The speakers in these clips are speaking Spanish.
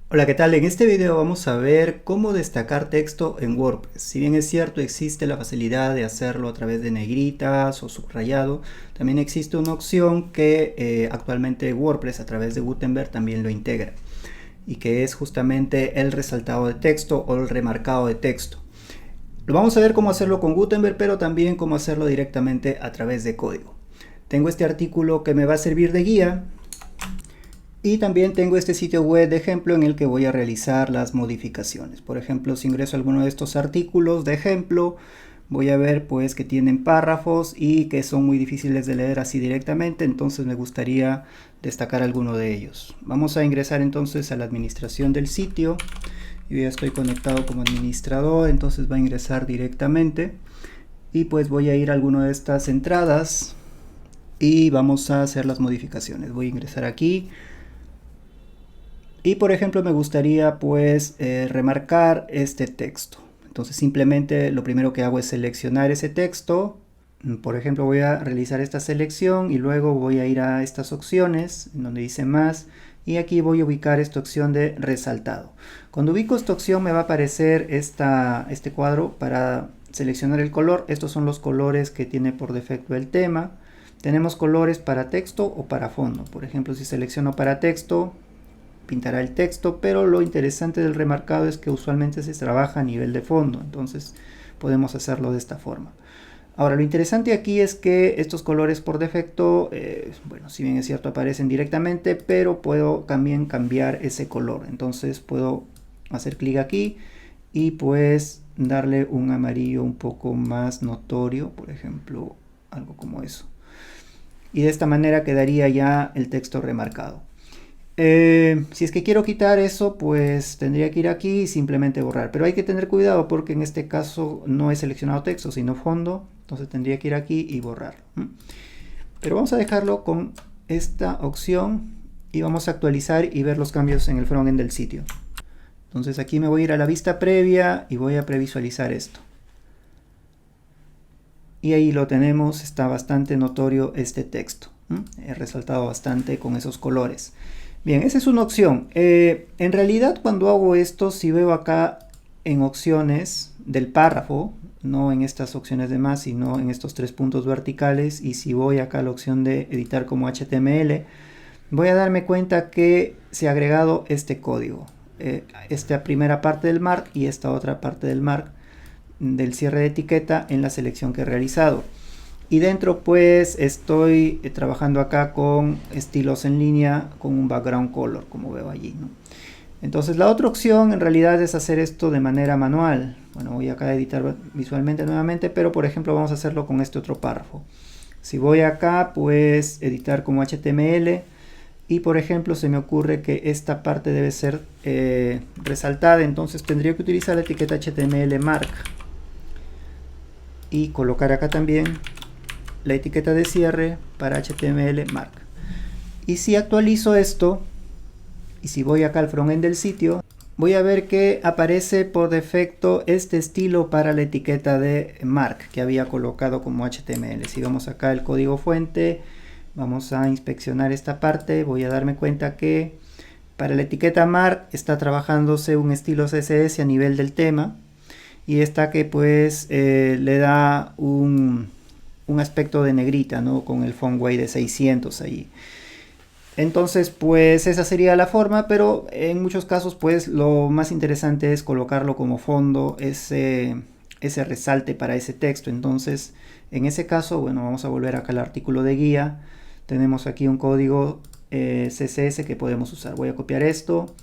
Hola, ¿qué tal? En este video vamos a ver cómo destacar texto en WordPress. Si bien es cierto, existe la facilidad de hacerlo a través de negritas o subrayado, también existe una opción que actualmente WordPress a través de Gutenberg también lo integra, y que es justamente el resaltado de texto o el remarcado de texto. Lo vamos a ver cómo hacerlo con Gutenberg, pero también cómo hacerlo directamente a través de código. Tengo este artículo que me va a servir de guía. Y también tengo este sitio web de ejemplo en el que voy a realizar las modificaciones. Por ejemplo, si ingreso a alguno de estos artículos de ejemplo, voy a ver pues que tienen párrafos y que son muy difíciles de leer así directamente, entonces me gustaría destacar alguno de ellos. Vamos a ingresar entonces a la administración del sitio. Yo ya estoy conectado como administrador, entonces va a ingresar directamente. Y pues voy a ir a alguna de estas entradas y vamos a hacer las modificaciones. Voy a ingresar aquí. Y por ejemplo me gustaría pues remarcar este texto. Entonces simplemente lo primero que hago es seleccionar ese texto. Por ejemplo voy a realizar esta selección y luego voy a ir a estas opciones en donde dice más. Y aquí voy a ubicar esta opción de resaltado. Cuando ubico esta opción me va a aparecer este cuadro para seleccionar el color. Estos son los colores que tiene por defecto el tema. Tenemos colores para texto o para fondo. Por ejemplo, si selecciono para texto, pintará el texto, pero lo interesante del remarcado es que usualmente se trabaja a nivel de fondo, entonces podemos hacerlo de esta forma. Ahora, lo interesante aquí es que estos colores por defecto, bueno, si bien es cierto aparecen directamente, pero puedo también cambiar ese color. Entonces puedo hacer clic aquí y pues darle un amarillo un poco más notorio, por ejemplo, algo como eso. Y de esta manera quedaría ya el texto remarcado. Si es que quiero quitar eso, pues tendría que ir aquí y simplemente borrar. Pero hay que tener cuidado porque en este caso no he seleccionado texto, sino fondo. Entonces tendría que ir aquí y borrar. Pero vamos a dejarlo con esta opción y vamos a actualizar y ver los cambios en el frontend del sitio. Entonces aquí me voy a ir a la vista previa y voy a previsualizar esto. Y ahí lo tenemos, está bastante notorio este texto. He resaltado bastante con esos colores. Bien, esa es una opción. En realidad cuando hago esto, si veo acá en opciones del párrafo, no en estas opciones de más, sino en estos tres puntos verticales, y si voy acá a la opción de editar como HTML, voy a darme cuenta que se ha agregado este código. Esta primera parte del mark y esta otra parte del mark del cierre de etiqueta en la selección que he realizado. Y dentro pues estoy trabajando acá con estilos en línea con un background color, como veo allí, ¿no? Entonces la otra opción en realidad es hacer esto de manera manual. Bueno, voy acá a editar visualmente nuevamente, pero por ejemplo vamos a hacerlo con este otro párrafo. Si voy acá pues editar como HTML y por ejemplo se me ocurre que esta parte debe ser resaltada, entonces tendría que utilizar la etiqueta HTML mark y colocar acá también la etiqueta de cierre para HTML mark. Y si actualizo esto, y si voy acá al frontend del sitio, voy a ver que aparece por defecto este estilo para la etiqueta de mark que había colocado como HTML. Si vamos acá el código fuente, vamos a inspeccionar esta parte, voy a darme cuenta que para la etiqueta mark está trabajándose un estilo CSS a nivel del tema, y esta que pues le da un aspecto de negrita, ¿no? Con el font weight de 600 ahí. Entonces pues esa sería la forma, pero en muchos casos pues lo más interesante es colocarlo como fondo, ese resalte para ese texto. Entonces en ese caso, bueno, vamos a volver acá al artículo de guía. Tenemos aquí un código CSS que podemos usar. Voy a copiar esto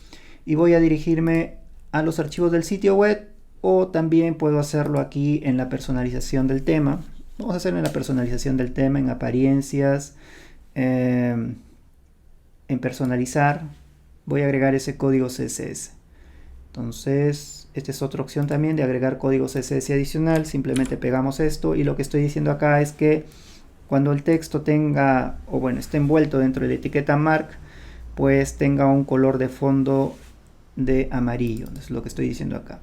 y voy a dirigirme a los archivos del sitio web, o también puedo hacerlo aquí en la personalización del tema. Vamos a hacerlo en la personalización del tema, en apariencias, en personalizar. Voy a agregar ese código CSS. Entonces, esta es otra opción también de agregar código CSS adicional. Simplemente pegamos esto y lo que estoy diciendo acá es que cuando el texto tenga, o bueno, esté envuelto dentro de la etiqueta mark, pues tenga un color de fondo de amarillo. Es lo que estoy diciendo acá.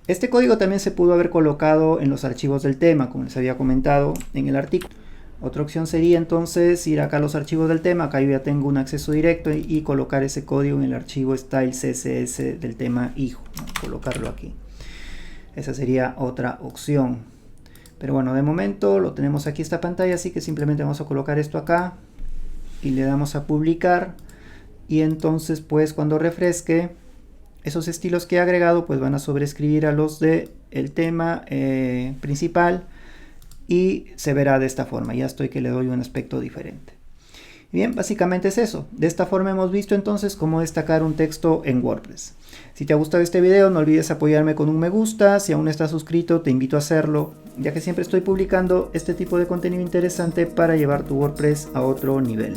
Este código también se pudo haber colocado en los archivos del tema, como les había comentado en el artículo. Otra opción sería entonces ir acá a los archivos del tema. Acá yo ya tengo un acceso directo y colocar ese código en el archivo style css del tema hijo, ¿no? Colocarlo aquí. Esa sería otra opción. Pero bueno, de momento lo tenemos aquí esta pantalla, así que simplemente vamos a colocar esto acá y le damos a publicar. Y entonces pues cuando refresque, esos estilos que he agregado pues van a sobreescribir a los de el tema principal y se verá de esta forma. Ya estoy que le doy un aspecto diferente. Bien, básicamente es eso. De esta forma hemos visto entonces cómo destacar un texto en WordPress. Si te ha gustado este video, no olvides apoyarme con un me gusta. Si aún no estás suscrito, te invito a hacerlo, ya que siempre estoy publicando este tipo de contenido interesante para llevar tu WordPress a otro nivel.